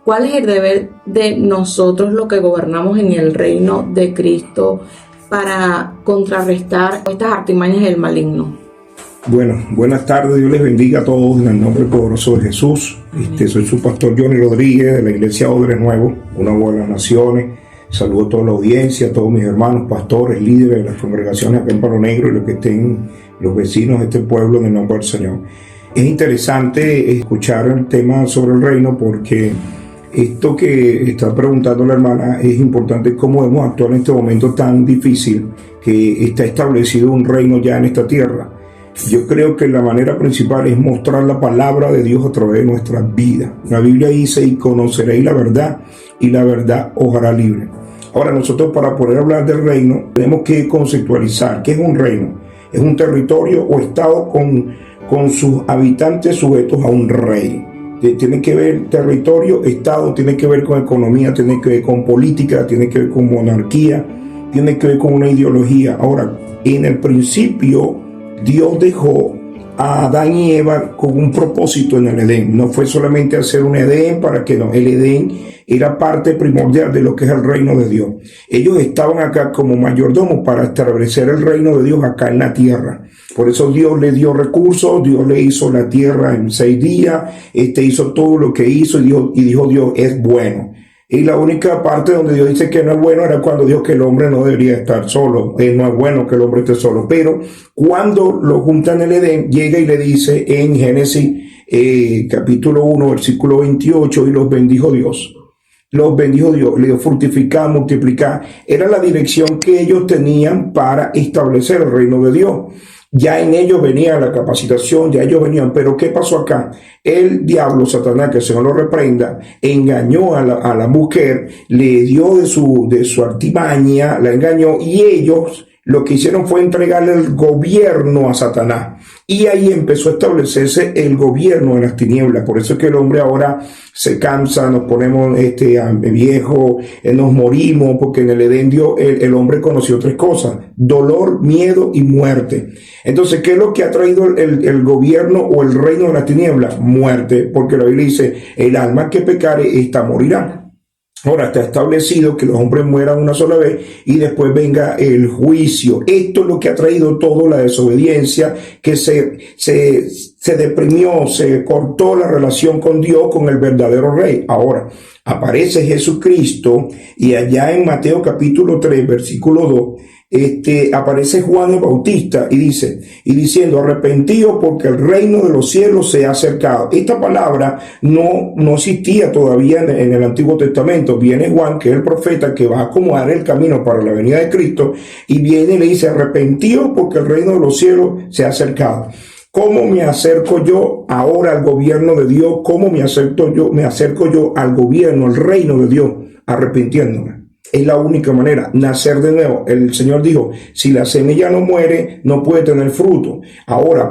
¿Cuál es el deber de nosotros, los que gobernamos en el reino de Cristo, para contrarrestar estas artimañas del maligno? Bueno, buenas tardes, Dios les bendiga a todos en el nombre poderoso de Jesús. Soy su pastor Johnny Rodríguez de la iglesia Odres Nuevo, una de las naciones. Saludo a toda la audiencia, a todos mis hermanos, pastores, líderes de las congregaciones acá en Palo Negro y los que estén, los vecinos de este pueblo, en el nombre del Señor. Es interesante escuchar el tema sobre el reino, porque esto que está preguntando la hermana es importante, cómo hemos actuado en este momento tan difícil que está establecido un reino ya en esta tierra. Yo creo que la manera principal es mostrar la palabra de Dios a través de nuestras vidas. La Biblia dice: y conoceréis la verdad, y la verdad os hará libre. Ahora, nosotros, para poder hablar del reino, tenemos que conceptualizar qué es un reino. Es un territorio o estado con sus habitantes sujetos a un rey. Tiene que ver territorio, estado, tiene que ver con economía, tiene que ver con política, tiene que ver con monarquía, tiene que ver con una ideología. Ahora, en el principio, Dios dejó a Adán y Eva con un propósito en el Edén. No fue solamente hacer un Edén para que no. El Edén era parte primordial de lo que es el reino de Dios. Ellos estaban acá como mayordomos para establecer el reino de Dios acá en la tierra. Por eso Dios le dio recursos, Dios le hizo la tierra en 6 días, hizo todo lo que hizo y dijo Dios: es bueno. Y la única parte donde Dios dice que no es bueno era cuando dijo que el hombre no debería estar solo. No es bueno que el hombre esté solo. Pero cuando lo juntan en el Edén, llega y le dice en Génesis capítulo 1, versículo 28, y los bendijo Dios. Los bendijo Dios, le dio fructificar, multiplicar. Era la dirección que ellos tenían para establecer el reino de Dios. Ya en ellos venía la capacitación, ya ellos venían. Pero ¿qué pasó acá? El diablo, Satanás, que el Señor lo reprenda, engañó a la mujer, le dio de su artimaña, la engañó, y ellos lo que hicieron fue entregarle el gobierno a Satanás. Y ahí empezó a establecerse el gobierno de las tinieblas. Por eso es que el hombre ahora se cansa, nos ponemos viejo, nos morimos, porque en el Edén el hombre conoció 3 cosas: dolor, miedo y muerte. Entonces, ¿qué es lo que ha traído el gobierno o el reino de las tinieblas? Muerte, porque la Biblia dice: el alma que pecare, esta morirá. Ahora está establecido que los hombres mueran una sola vez y después venga el juicio. Esto es lo que ha traído todo: la desobediencia, que se deprimió, se cortó la relación con Dios, con el verdadero rey. Ahora aparece Jesucristo, y allá en Mateo capítulo 3, versículo 2, aparece Juan el Bautista y diciendo: arrepentíos, porque el reino de los cielos se ha acercado. Esta palabra no existía todavía en el Antiguo Testamento. Viene Juan, que es el profeta que va a acomodar el camino para la venida de Cristo, y viene y le dice: arrepentíos, porque el reino de los cielos se ha acercado. ¿Cómo me acerco yo ahora al gobierno de Dios? ¿Cómo me acerco yo al gobierno, al reino de Dios? Arrepintiéndome. Es la única manera, nacer de nuevo. El Señor dijo: si la semilla no muere, no puede tener fruto. Ahora,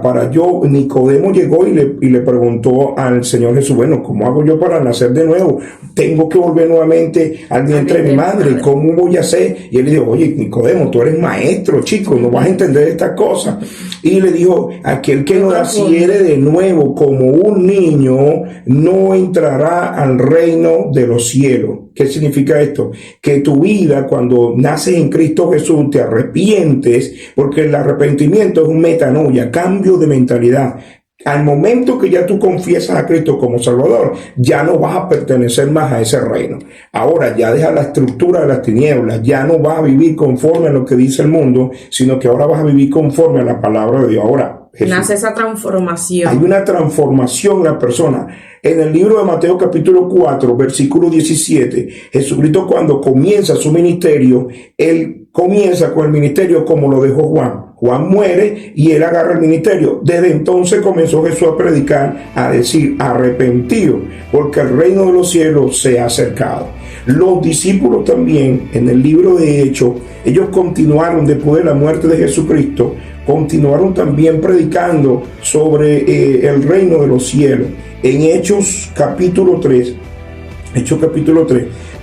Nicodemo llegó y le preguntó al Señor Jesús: bueno, ¿cómo hago yo para nacer de nuevo? Tengo que volver nuevamente al vientre de mi madre. ¿Cómo voy a hacer? Y él le dijo: oye, Nicodemo, tú eres maestro, chico, no vas a entender estas cosas. Y le dijo: aquel que no naciere de nuevo como un niño, no entrará al reino de los cielos. ¿Qué significa esto? Que tu vida, cuando naces en Cristo Jesús, te arrepientes, porque el arrepentimiento es un metanoia, cambio de mentalidad. Al momento que ya tú confiesas a Cristo como Salvador, ya no vas a pertenecer más a ese reino. Ahora ya deja la estructura de las tinieblas, ya no vas a vivir conforme a lo que dice el mundo, sino que ahora vas a vivir conforme a la palabra de Dios. Ahora, Jesús, nace esa transformación. Hay una transformación en la persona. En el libro de Mateo capítulo 4, versículo 17, Jesucristo, cuando comienza su ministerio, él comienza con el ministerio como lo dejó Juan. Juan muere y él agarra el ministerio. Desde entonces comenzó Jesús a predicar, a decir: arrepentidos, porque el reino de los cielos se ha acercado. Los discípulos también, en el libro de Hechos, ellos continuaron después de la muerte de Jesucristo, continuaron también predicando sobre el reino de los cielos. En Hechos capítulo 3,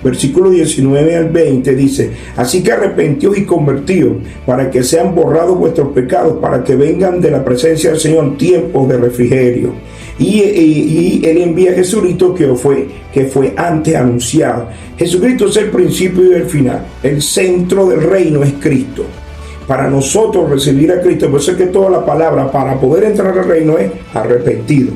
versículo 19 al 20 dice: así que arrepentíos y convertíos, para que sean borrados vuestros pecados, para que vengan de la presencia del Señor tiempos de refrigerio. y Él envía a Jesucristo que fue antes anunciado. Jesucristo es el principio y el final. El centro del reino es Cristo. Para nosotros recibir a Cristo, por eso es que toda la palabra para poder entrar al reino es arrepentido.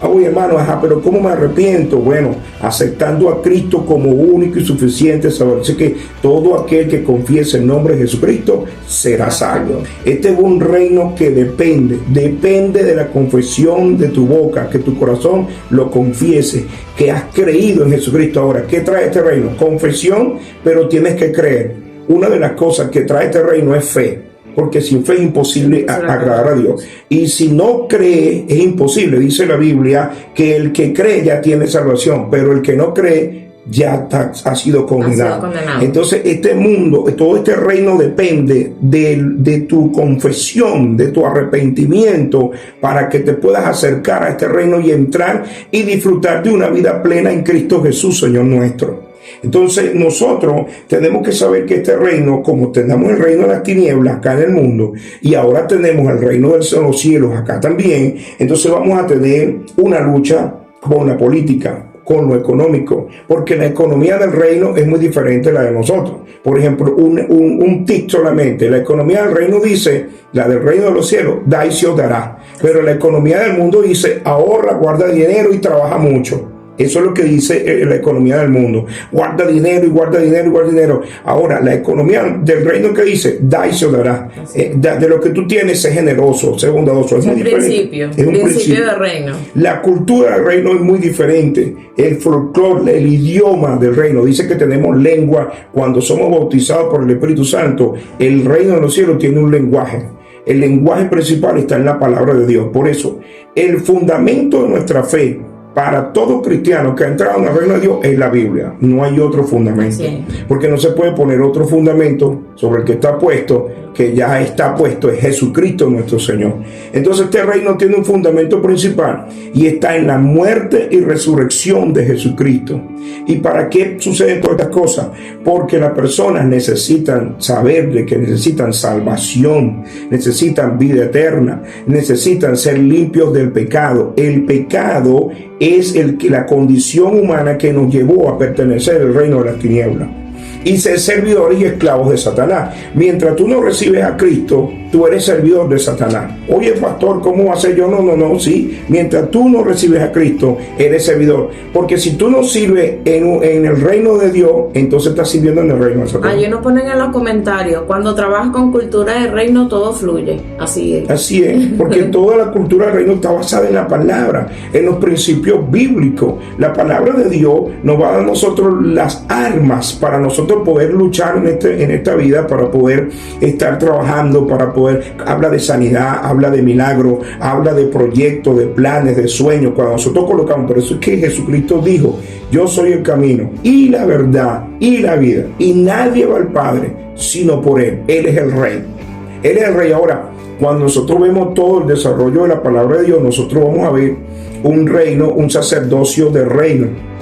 Oye, hermano, pero ¿cómo me arrepiento? Bueno, aceptando a Cristo como único y suficiente Salvador. Así que todo aquel que confiese el nombre de Jesucristo será salvo. Este es un reino que depende de la confesión de tu boca, que tu corazón lo confiese, que has creído en Jesucristo. Ahora, ¿qué trae este reino? Confesión, pero tienes que creer. Una de las cosas que trae este reino es fe. Porque sin fe es imposible agradar a Dios. Y si no cree, es imposible. Dice la Biblia que el que cree ya tiene salvación, pero el que no cree ya ha sido condenado. Entonces este mundo, todo este reino depende de tu confesión, de tu arrepentimiento, para que te puedas acercar a este reino y entrar y disfrutar de una vida plena en Cristo Jesús, Señor nuestro. Entonces nosotros tenemos que saber que este reino, como tenemos el reino de las tinieblas acá en el mundo y ahora tenemos el reino de los cielos acá también, entonces vamos a tener una lucha con la política, con lo económico, porque la economía del reino es muy diferente a la de nosotros. Por ejemplo, un tic solamente, la economía del reino dice, la del reino de los cielos, da y se os dará, pero la economía del mundo dice, ahorra, guarda dinero y trabaja mucho. Eso es lo que dice la economía del mundo. Guarda dinero y guarda dinero y guarda dinero. Ahora, la economía del reino que dice, da y se dará. De lo que tú tienes, sé generoso, sé bondadoso. Es un principio del reino. La cultura del reino es muy diferente. El folclore, el idioma del reino. Dice que tenemos lengua cuando somos bautizados por el Espíritu Santo. El reino de los cielos tiene un lenguaje. El lenguaje principal está en la palabra de Dios. Por eso, el fundamento de nuestra fe para todo cristiano que ha entrado en el reino de Dios es la Biblia. No hay otro fundamento. Sí. Porque no se puede poner otro fundamento sobre el que está puesto, que ya está puesto, es Jesucristo nuestro Señor. Entonces este reino tiene un fundamento principal y está en la muerte y resurrección de Jesucristo. ¿Y para qué suceden todas estas cosas? Porque las personas necesitan saber de que necesitan salvación, necesitan vida eterna, necesitan ser limpios del pecado. El pecado es la condición humana que nos llevó a pertenecer al reino de las tinieblas y ser servidores y esclavos de Satanás. Mientras tú no recibes a Cristo, tú eres servidor de Satanás. Oye, pastor, ¿cómo va a ser yo? No, sí. Mientras tú no recibes a Cristo, eres servidor. Porque si tú no sirves en el reino de Dios, entonces estás sirviendo en el reino de Satanás. Ahí nos ponen en los comentarios, cuando trabajas con cultura del reino, todo fluye. Así es. Así es, porque toda la cultura del reino está basada en la palabra, en los principios bíblicos. La palabra de Dios nos va a dar a nosotros las armas para nosotros poder luchar en esta vida, para poder estar trabajando, para poder, habla de sanidad, habla de milagro, habla de proyectos, de planes, de sueños. Cuando nosotros colocamos, por eso es que Jesucristo dijo, yo soy el camino y la verdad y la vida, y nadie va al Padre sino por Él. Él es el Rey. Él es el Rey. Ahora, cuando nosotros vemos todo el desarrollo de la palabra de Dios, nosotros vamos a ver un reino, un sacerdocio de reino.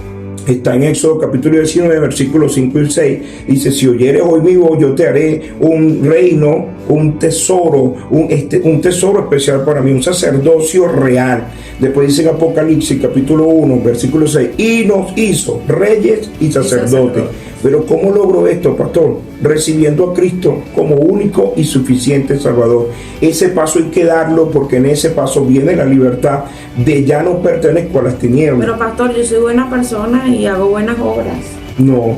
Está en Éxodo capítulo 19, versículos 5 y 6. Dice, si oyeres hoy mi voz, yo te haré un reino, un tesoro, un tesoro especial para mí, un sacerdocio real. Después dice en Apocalipsis capítulo 1, versículo 6, y nos hizo reyes y sacerdotes. Pero ¿cómo logro esto, pastor? Recibiendo a Cristo como único y suficiente Salvador. Ese paso hay que darlo, porque en ese paso viene la libertad de ya no pertenezco a las tinieblas. Pero pastor, yo soy buena persona y hago buenas obras. No.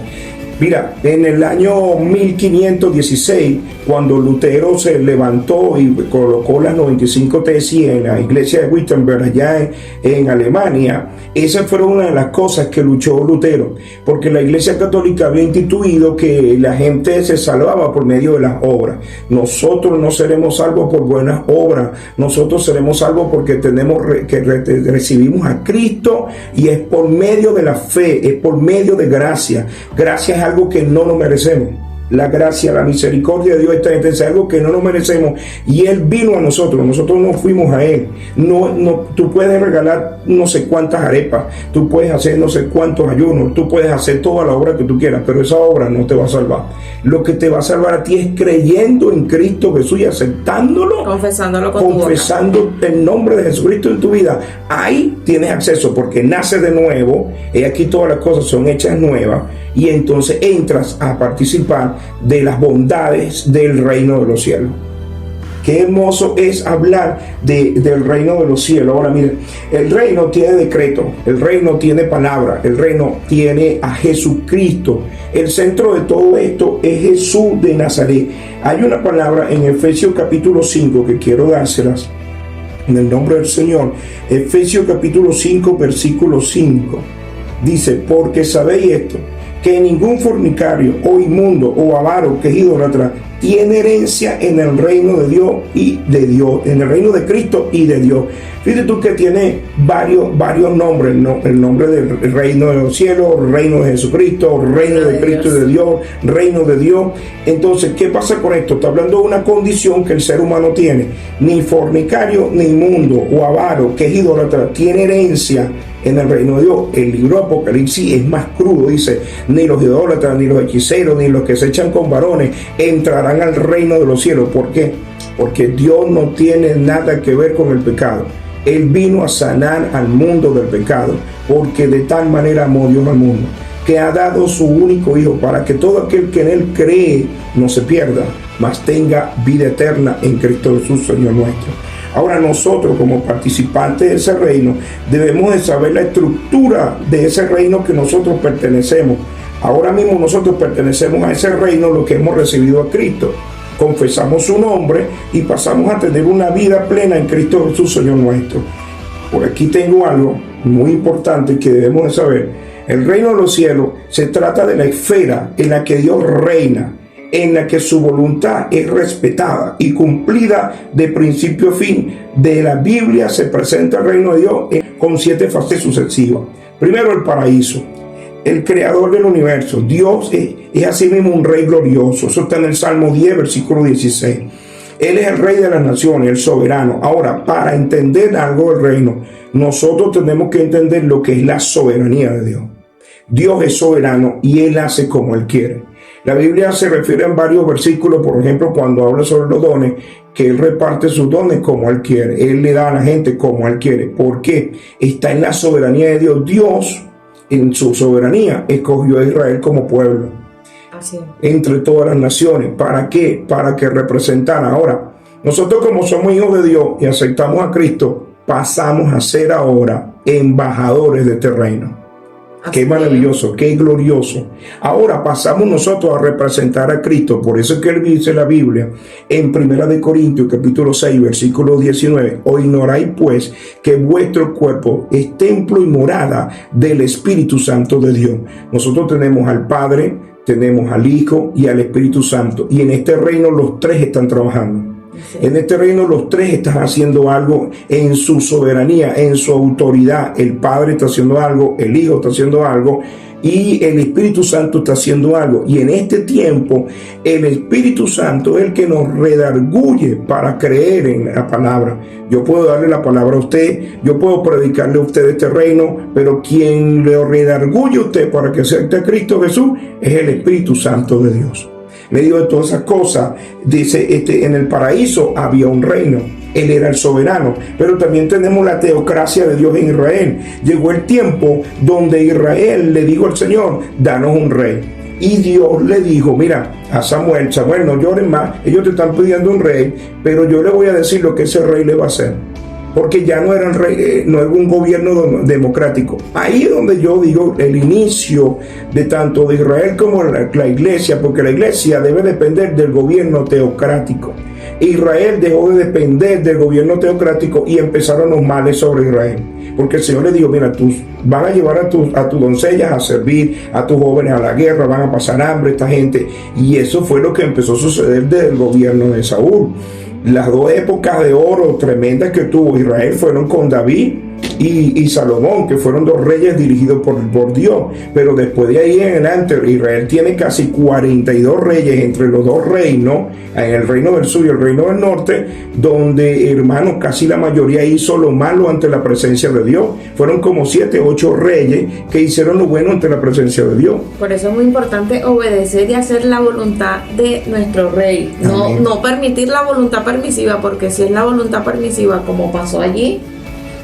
Mira, en el año 1516, cuando Lutero se levantó y colocó las 95 tesis en la iglesia de Wittenberg allá en Alemania, esa fue una de las cosas que luchó Lutero, porque la iglesia católica había instituido que la gente se salvaba por medio de las obras. Nosotros no seremos salvos por buenas obras, nosotros seremos salvos porque recibimos a Cristo, y es por medio de la fe, es por medio de gracia. Gracia es algo que no nos merecemos. la gracia, la misericordia de Dios está en algo que no nos merecemos, y Él vino a nosotros no fuimos a Él. Tú puedes regalar no sé cuántas arepas, tú puedes hacer no sé cuántos ayunos, tú puedes hacer toda la obra que tú quieras, pero esa obra no te va a salvar. Lo que te va a salvar a ti es creyendo en Cristo Jesús y aceptándolo, confesando el nombre de Jesucristo en tu vida. Ahí tienes acceso, porque naces de nuevo, y aquí todas las cosas son hechas nuevas, y entonces entras a participar de las bondades del reino de los cielos. Qué hermoso es hablar del reino de los cielos. Ahora miren, el reino tiene decreto, el reino tiene palabra, el reino tiene a Jesucristo. El centro de todo esto es Jesús de Nazaret. Hay una palabra en Efesios capítulo 5 que quiero dárselas en el nombre del Señor. Efesios capítulo 5 versículo 5 dice: porque sabéis esto, que ningún fornicario o inmundo o avaro que es idólatra tiene herencia en el reino de Dios y de Dios, en el reino de Cristo y de Dios. Fíjate tú que tiene varios nombres, ¿no? El nombre del reino de los cielos, reino de Jesucristo, reino de Cristo y de Dios, reino de Dios. Entonces, ¿qué pasa con esto? Está hablando de una condición que el ser humano tiene. Ni fornicario, ni inmundo o avaro que es idólatra tiene herencia en el reino de Dios. El libro de Apocalipsis es más crudo, dice: ni los idólatras, ni los hechiceros, ni los que se echan con varones entrarán al reino de los cielos. ¿Por qué? Porque Dios no tiene nada que ver con el pecado. Él vino a sanar al mundo del pecado, porque de tal manera amó Dios al mundo, que ha dado su único Hijo, para que todo aquel que en Él cree no se pierda, mas tenga vida eterna en Cristo Jesús, Señor nuestro. Ahora nosotros, como participantes de ese reino, debemos de saber la estructura de ese reino que nosotros pertenecemos. Ahora mismo nosotros pertenecemos a ese reino, lo que hemos recibido a Cristo. Confesamos su nombre y pasamos a tener una vida plena en Cristo Jesús, Señor nuestro. Por aquí tengo algo muy importante que debemos de saber. El reino de los cielos se trata de la esfera en la que Dios reina, en la que su voluntad es respetada y cumplida de principio a fin. De la Biblia se presenta el reino de Dios con 7 fases sucesivas. Primero, el paraíso, el creador del universo. Dios es así mismo un rey glorioso. Eso está en el Salmo 10, versículo 16. Él es el rey de las naciones, el soberano. Ahora, para entender algo del reino, nosotros tenemos que entender lo que es la soberanía de Dios. Dios es soberano y Él hace como Él quiere. La Biblia se refiere en varios versículos, por ejemplo, cuando habla sobre los dones, que Él reparte sus dones como Él quiere. Él le da a la gente como Él quiere. ¿Por qué? Está en la soberanía de Dios. Dios, en su soberanía, escogió a Israel como pueblo. Así. Entre todas las naciones. ¿Para qué? Para que representara. Ahora, nosotros como somos hijos de Dios y aceptamos a Cristo, pasamos a ser ahora embajadores de este reino. Qué maravilloso, qué glorioso. Ahora pasamos nosotros a representar a Cristo. Por eso es que Él dice la Biblia en 1 Corintios capítulo 6 versículo 19: o ignoráis pues que vuestro cuerpo es templo y morada del Espíritu Santo de Dios. Nosotros tenemos al Padre, tenemos al Hijo y al Espíritu Santo, y en este reino los tres están trabajando. Sí. En este reino los tres están haciendo algo en su soberanía, en su autoridad. El Padre está haciendo algo, el Hijo está haciendo algo y el Espíritu Santo está haciendo algo. Y en este tiempo el Espíritu Santo es el que nos redarguye para creer en la palabra. Yo puedo darle la palabra a usted, yo puedo predicarle a usted este reino, pero quien le redarguye a usted para que acepte a Cristo Jesús es el Espíritu Santo de Dios. Medio de todas esas cosas, dice, en el paraíso había un reino. Él era el soberano, pero también tenemos la teocracia de Dios en Israel. Llegó el tiempo donde Israel le dijo al Señor: danos un rey. Y Dios le dijo: mira, a Samuel, no llores más, ellos te están pidiendo un rey, pero yo le voy a decir lo que ese rey le va a hacer. Porque ya no era el rey, no era un gobierno democrático. Ahí es donde yo digo el inicio de tanto de Israel como la iglesia, porque la iglesia debe depender del gobierno teocrático. Israel dejó de depender del gobierno teocrático y empezaron los males sobre Israel. Porque el Señor le dijo: mira, van a llevar a tus doncellas a servir, a tus jóvenes a la guerra, van a pasar hambre esta gente. Y eso fue lo que empezó a suceder desde el gobierno de Saúl. Las dos épocas de oro tremendas que tuvo Israel fueron con David y Salomón, que fueron dos reyes dirigidos por Dios. Pero después de ahí en adelante, Israel tiene casi 42 reyes entre los dos reinos, en el reino del sur y el reino del norte, donde, hermanos, casi la mayoría hizo lo malo ante la presencia de Dios. Fueron como 7, 8 reyes que hicieron lo bueno ante la presencia de Dios. Por eso es muy importante obedecer y hacer la voluntad de nuestro rey. No permitir la voluntad permisiva, porque si es la voluntad permisiva, como pasó allí,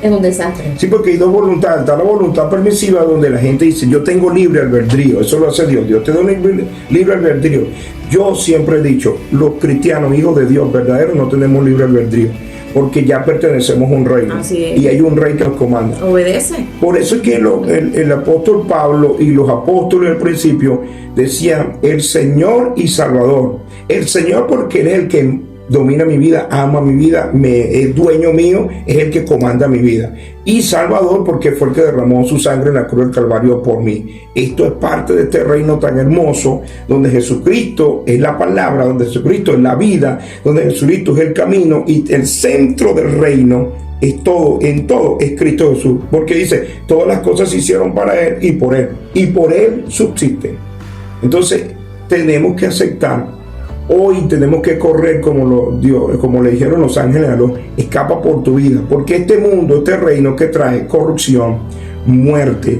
es un desastre. Sí, porque hay dos voluntades. Está la voluntad permisiva, donde la gente dice, yo tengo libre albedrío. Eso lo hace Dios. Dios te da un libre albedrío. Yo siempre he dicho, los cristianos, hijos de Dios verdaderos, no tenemos libre albedrío, porque ya pertenecemos a un reino. Así es. Y hay un rey que nos comanda. Obedece. Por eso es que el apóstol Pablo y los apóstoles al principio decían, el Señor y Salvador. El Señor, porque Él es el que domina mi vida, ama mi vida, es dueño mío, es el que comanda mi vida. Y Salvador, porque fue el que derramó su sangre en la cruz del Calvario por mí. Esto es parte de este reino tan hermoso, donde Jesucristo es la palabra, donde Jesucristo es la vida, donde Jesucristo es el camino, y el centro del reino es todo, en todo es Cristo Jesús. Porque dice, todas las cosas se hicieron para Él y por Él subsisten. Entonces, tenemos que aceptar. Hoy tenemos que correr como le dijeron los ángeles a los, escapa por tu vida, porque este mundo, este reino que trae corrupción, muerte,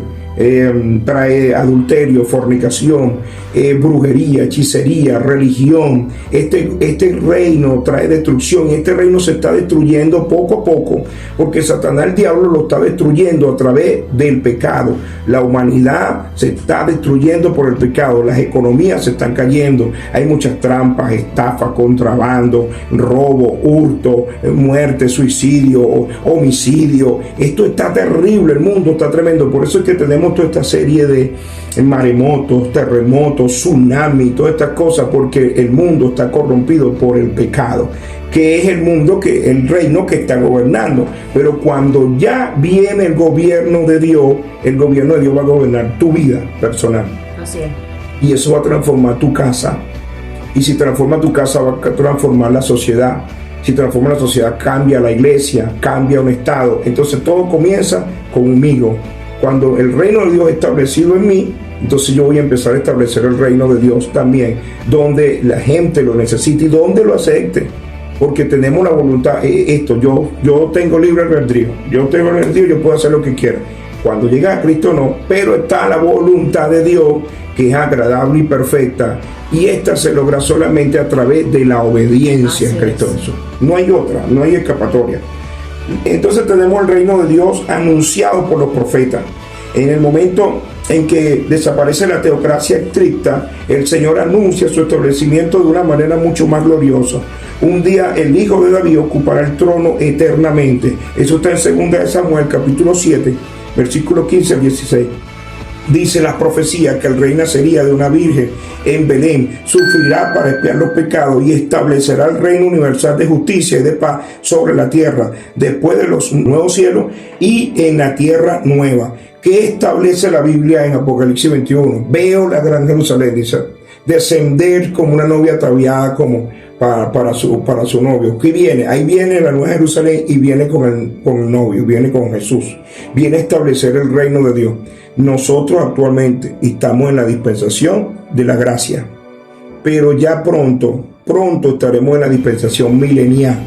trae adulterio, fornicación, brujería, hechicería, religión. Este reino trae destrucción, y este reino se está destruyendo poco a poco, porque Satanás, el diablo, lo está destruyendo a través del pecado. La humanidad se está destruyendo por el pecado, las economías se están cayendo, hay muchas trampas, estafas, contrabando, robo, hurto, muerte, suicidio, homicidio. Esto está terrible, el mundo está tremendo. Por eso es que tenemos toda esta serie de maremotos, terremotos, tsunamis, todas estas cosas, porque el mundo está corrompido por el pecado, que es el reino que está gobernando. Pero cuando ya viene el gobierno de Dios va a gobernar tu vida personal. Así es. Y eso va a transformar tu casa. Y si transforma tu casa, va a transformar la sociedad. Si transforma la sociedad, cambia la iglesia, cambia un estado. Entonces todo comienza conmigo. Cuando el reino de Dios es establecido en mí, entonces yo voy a empezar a establecer el reino de Dios también, donde la gente lo necesite y donde lo acepte, porque tenemos la voluntad. Yo tengo libre albedrío, yo puedo hacer lo que quiera. Cuando llega a Cristo no, pero está la voluntad de Dios, que es agradable y perfecta, y esta se logra solamente a través de la obediencia en Cristo Jesús. No hay otra, no hay escapatoria. Entonces tenemos el reino de Dios anunciado por los profetas. En el momento en que desaparece la teocracia estricta, el Señor anuncia su establecimiento de una manera mucho más gloriosa. Un día el hijo de David ocupará el trono eternamente. Eso está en 2 Samuel capítulo 7, versículo 15 al 16. Dice las profecías que el rey nacería de una virgen en Belén, sufrirá para expiar los pecados y establecerá el reino universal de justicia y de paz sobre la tierra, después de los nuevos cielos y en la tierra nueva. ¿Qué establece la Biblia en Apocalipsis 21? Veo la gran Jerusalén, dice, descender como una novia ataviada como para su novio. ¿Qué viene? Ahí viene la nueva Jerusalén y viene con el novio, viene con Jesús. Viene a establecer el reino de Dios. Nosotros actualmente estamos en la dispensación de la gracia, pero ya pronto estaremos en la dispensación milenial,